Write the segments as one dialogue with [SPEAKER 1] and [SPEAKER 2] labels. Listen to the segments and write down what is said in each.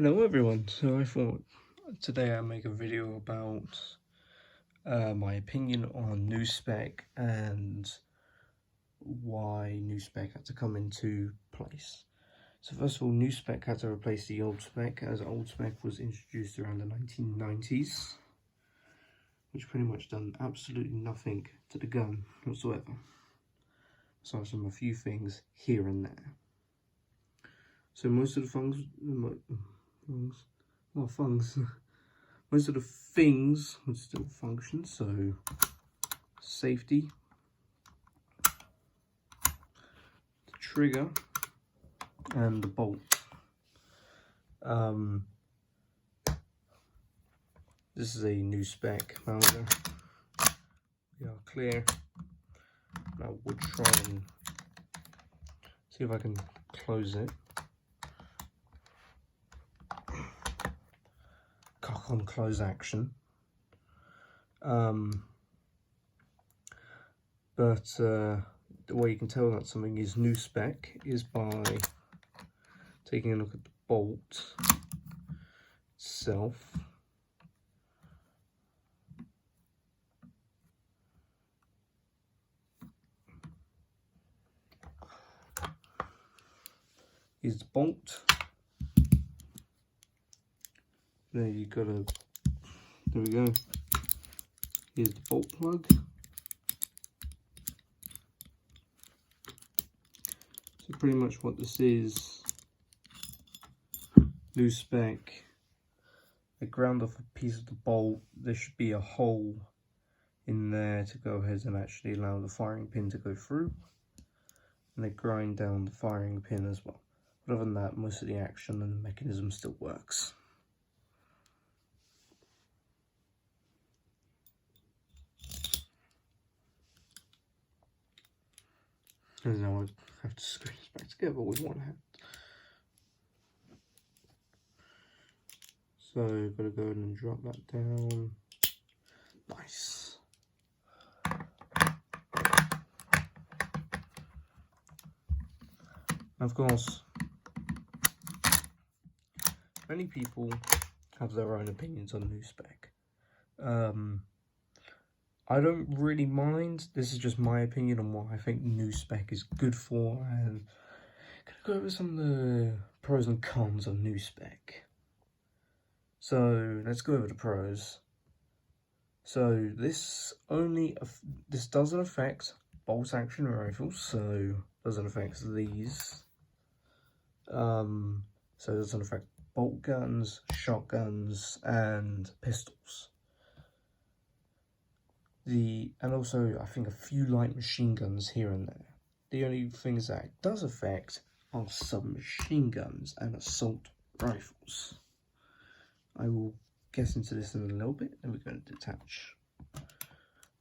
[SPEAKER 1] Hello everyone, so I thought today I'd make a video about my opinion on new spec and why new spec had to come into place. So first of all, new spec had to replace the old spec, as old spec was introduced around the 1990s, which pretty much done absolutely nothing to the gun whatsoever, aside from a few things here and there. So most of the most of the things would still function, so safety, the trigger, and the bolt. This is a new spec Mauser. We are clear. Now we'll try and see if I can close it. Cock on close action. But the way you can tell that something is new spec is by taking a look at the bolt itself. Here's the bolt. There you gotta, there we go. Here's the bolt plug. So pretty much what this is, new spec, they ground off a piece of the bolt. There should be a hole in there to go ahead and actually allow the firing pin to go through. And they grind down the firing pin as well. But other than that, most of the action and the mechanism still works. And now I have to screw this back together with one hand. So I've got to go ahead and drop that down. Nice. Of course, many people have their own opinions on new spec. I don't really mind. This is just my opinion on what I think new spec is good for, and I'm gonna go over some of the pros and cons of new spec. So let's go over the pros. So this doesn't affect bolt action rifles, so doesn't affect these. So it doesn't affect bolt guns, shotguns, and pistols. And also I think a few light machine guns here and there. The only things that it does affect are submachine guns and assault rifles. I will get into this in a little bit, and we're going to detach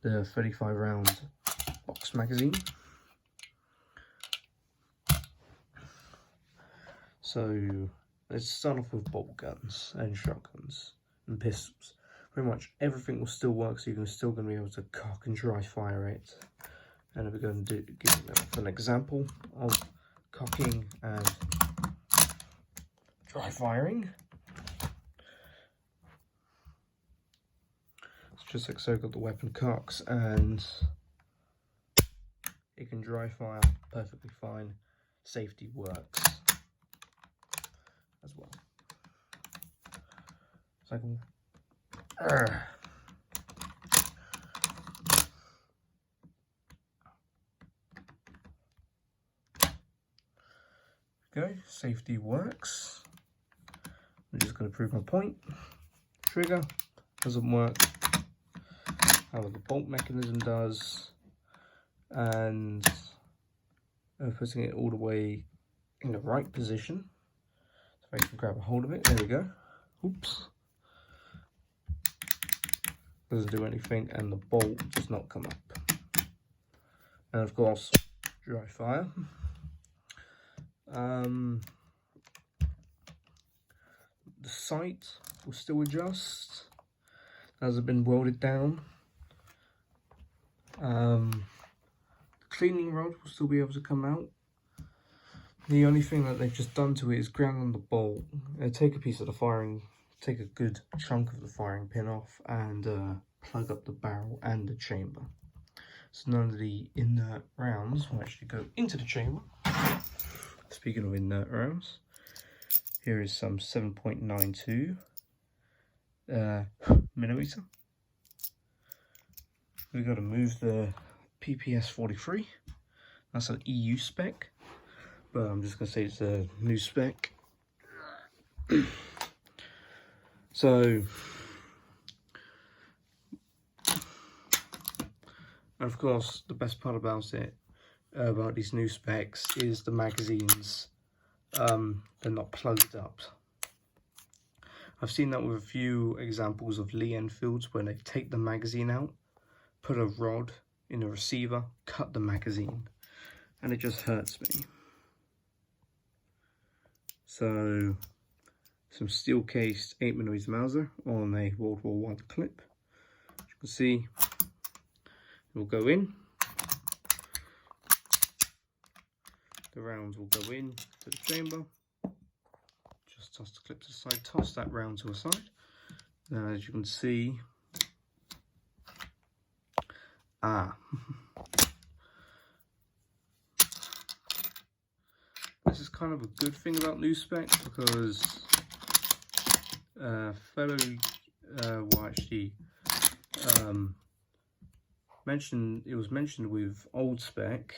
[SPEAKER 1] the 35 round box magazine. So let's start off with bolt guns and shotguns and pistols. Pretty much everything will still work, so you're still going to be able to cock and dry fire it. And we're going to give an example of cocking and dry firing. It's just like so, got the weapon cocks and it can dry fire perfectly fine. Safety works as well. So I can go, safety works. I'm just going to prove my point. Trigger doesn't work. However, the bolt mechanism does, and putting it all the way in the right position. So I can grab a hold of it. There we go. Oops. Doesn't do anything, and the bolt does not come up. And of course, dry fire. The sight will still adjust as it's been welded down. The cleaning rod will still be able to come out. The only thing that they've just done to it is ground on the bolt. Take a piece of the firing, take a good chunk of the firing pin off, and plug up the barrel and the chamber. So none of the inert rounds will actually go into the chamber. Speaking of inert rounds, here is some 7.92 millimeter. We've got to move the PPS 43. That's an EU spec, but I'm just going to say it's a new spec. So, and of course, the best part about it, about these new specs, is the magazines. They're not plugged up. I've seen that with a few examples of Lee Enfields where they take the magazine out, put a rod in a receiver, cut the magazine, and it just hurts me. So, some steel cased 8mm Mauser on a World War I clip. As you can see, it will go in. The rounds will go in to the chamber. Just toss the clip to the side, toss that round to the side. Now, as you can see, this is kind of a good thing about new spec, because it was mentioned with old spec,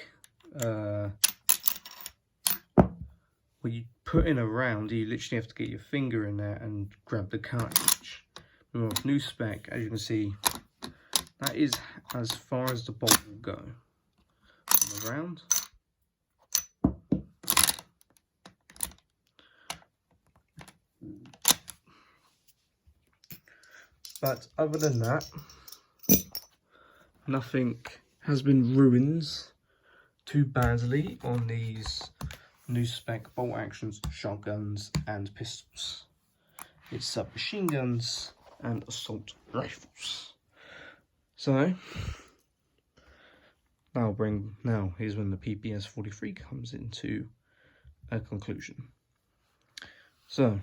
[SPEAKER 1] when you put in a round, you literally have to get your finger in there and grab the cartridge. But with new spec, as you can see, that is as far as the bolt will go on the round. But other than that, nothing has been ruined too badly on these new spec bolt actions, shotguns and pistols. It's submachine guns and assault rifles. So now here's when the PPS 43 comes into a conclusion. So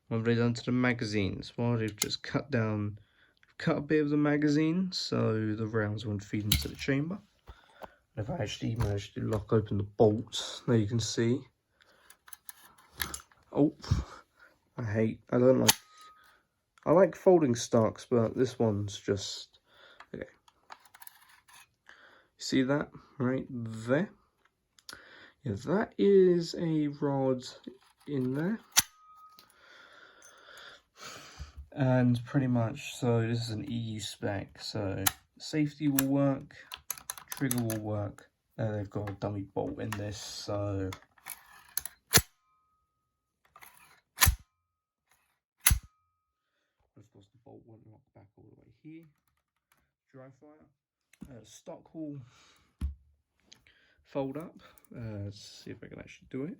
[SPEAKER 1] what have they done to the magazines? Well, they've just cut a bit of the magazine so the rounds won't feed into the chamber. If I actually managed to lock open the bolts, there you can see. Oh, I like folding stocks, but this one's just, okay. See that right there? Yeah, that is a rod in there. And pretty much, so this is an EU spec, so safety will work, trigger will work. They've got a dummy bolt in this, so of course the bolt won't lock back all the way here. Dry fire. Stock will fold up. Let's see if I can actually do it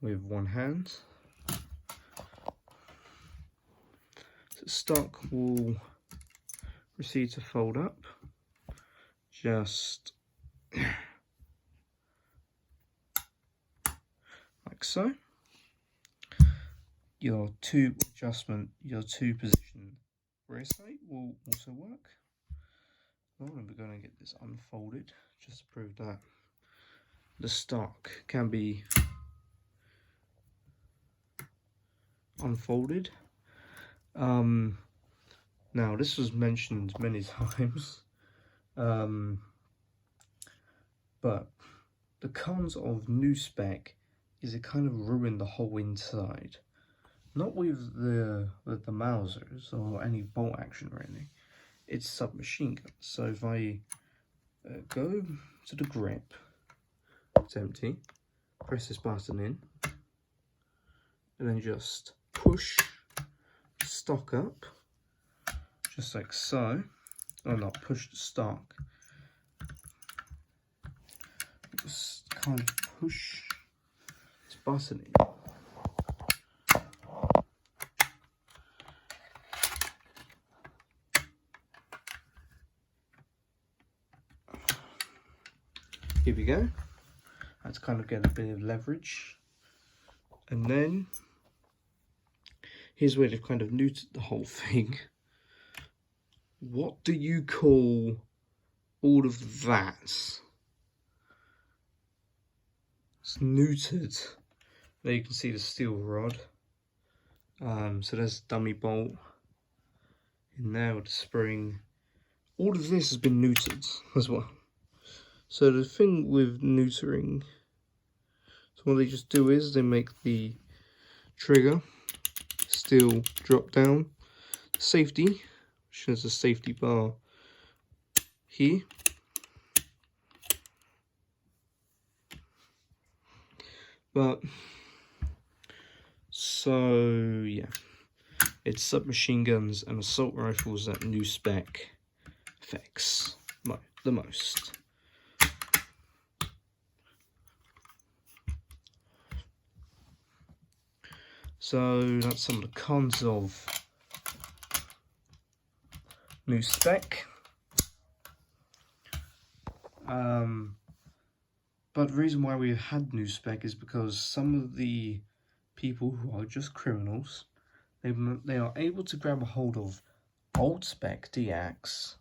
[SPEAKER 1] with one hand. So stock will proceed to fold up, just like so. Your tube adjustment, your two position rear sight will also work. Well, we're going to get this unfolded just to prove that the stock can be unfolded. Now this was mentioned many times, but the cons of new spec is it kind of ruined the whole inside. Not with the Mausers or any bolt action really. It's submachine gun. So if I go to the grip, it's empty. Press this button in, and then just push the stock up, just like so. Oh, not push the stock. Just kind of push this button in. Here we go. had to kind of get a bit of leverage. And then here's where they've kind of neutered the whole thing. What do you call all of that? It's neutered. There you can see the steel rod. So there's the dummy bolt in there with the spring. All of this has been neutered as well. So the thing with neutering, so what they just do is they make the trigger steel drop down, safety, which has a safety bar here. But so yeah, it's submachine guns and assault rifles that new spec affects the most. So that's some of the cons of new spec. But the reason why we've had new spec is because some of the people who are just criminals, they are able to grab a hold of old Spec Deacs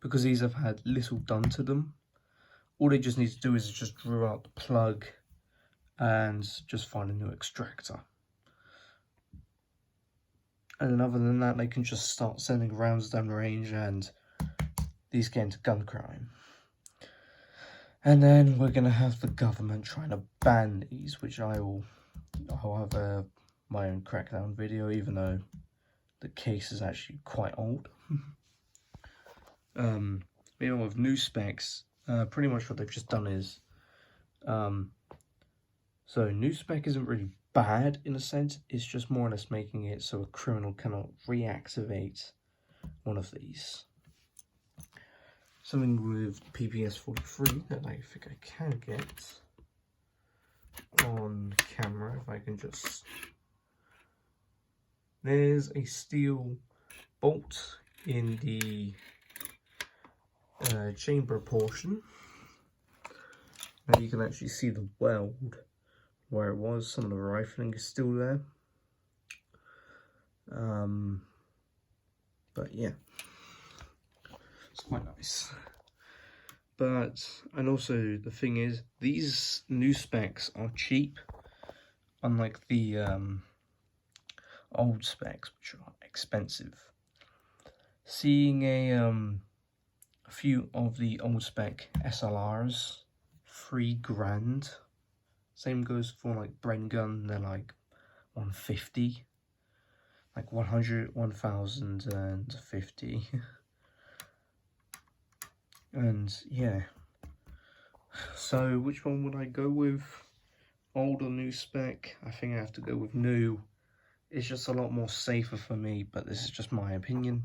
[SPEAKER 1] because these have had little done to them. All they just need to do is just draw out the plug and just find a new extractor. And then other than that, they can just start sending rounds down range, and these get into gun crime. And then we're going to have the government trying to ban these, which I'll have my own crackdown video, even though the case is actually quite old. With new specs, pretty much what they've just done is, so new spec isn't really bad in a sense, it's just more or less making it so a criminal cannot reactivate one of these. Something with PPS 43 that I think I can get on camera if I can just... There's a steel bolt in the chamber portion. Now you can actually see the weld where it was. Some of the rifling is still there. But yeah, it's quite nice. And also the thing is, these new specs are cheap, unlike the old specs, which are expensive. Seeing a few of the old spec SLRs, $3,000. Same goes for like Bren gun, they're like 150, like 100, 1,050. And yeah, so which one would I go with? Old or new spec? I think I have to go with new. It's just a lot more safer for me, but this is just my opinion.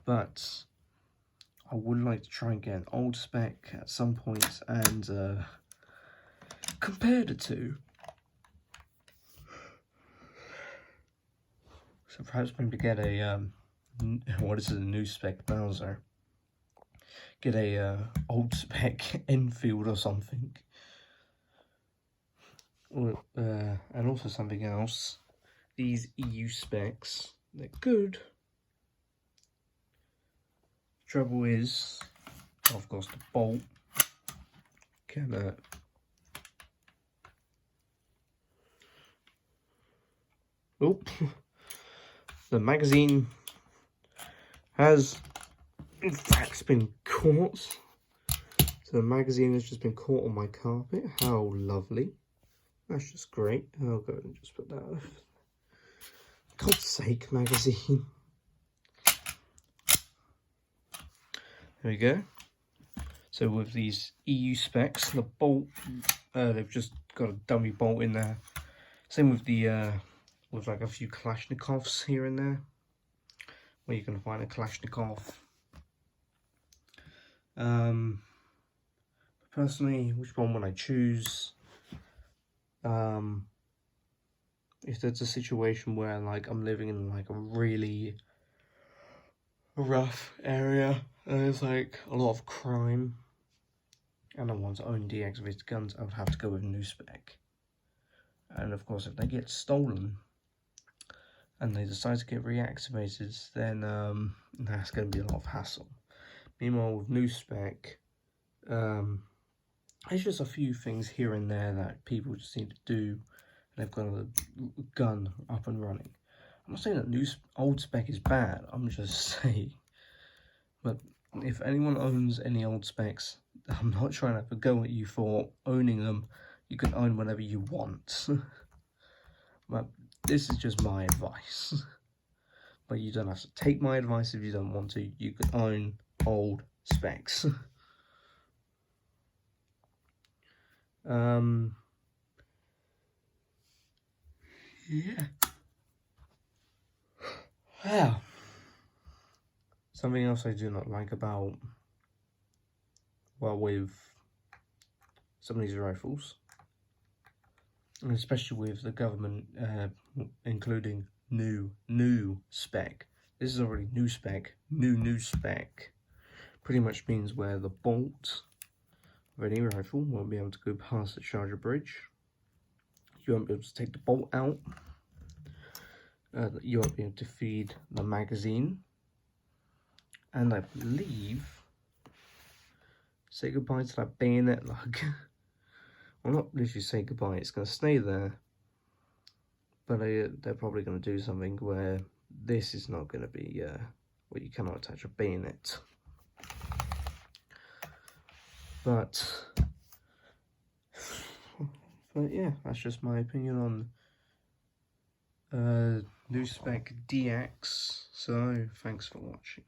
[SPEAKER 1] But I would like to try and get an old spec at some point and compare the two. So perhaps maybe get a what is it, a new spec Mauser? Get a old spec Enfield or something. Or, and also something else. These EU specs, they're good. Trouble is, of course, the bolt can the magazine has in fact been caught. So the magazine has just been caught on my carpet. How lovely. That's just great. I'll go and just put that off. God's sake, magazine. There we go. So with these EU specs, the bolt, they've just got a dummy bolt in there. Same with the, with like a few Kalashnikovs here and there, where you can find a Kalashnikov. Personally, which one would I choose? If there's a situation where like I'm living in like a really rough area and there's like a lot of crime, and I want to own deactivated guns, I would have to go with new spec. And of course, if they get stolen and they decide to get reactivated, then that's going to be a lot of hassle. Meanwhile, with new spec, there's just a few things here and there that people just need to do, and they've got a gun up and running. I'm not saying that old spec is bad, I'm just saying, but if anyone owns any old specs, I'm not trying to have a go at you for owning them. You can own whatever you want. But this is just my advice. But you don't have to take my advice if you don't want to. You can own old specs. Yeah. Well, something else I do not like about, well, with some of these rifles, and especially with the government including new spec. This is already new spec. New spec pretty much means where the bolt of any rifle won't be able to go past the charger bridge. You won't be able to take the bolt out. You won't be able to feed the magazine. And I believe, say goodbye to that bayonet lug. Well, not literally say goodbye, it's going to stay there. But they're probably going to do something where this is not going to be where you cannot attach a bayonet. But yeah, that's just my opinion on new Spec Deacs. So thanks for watching.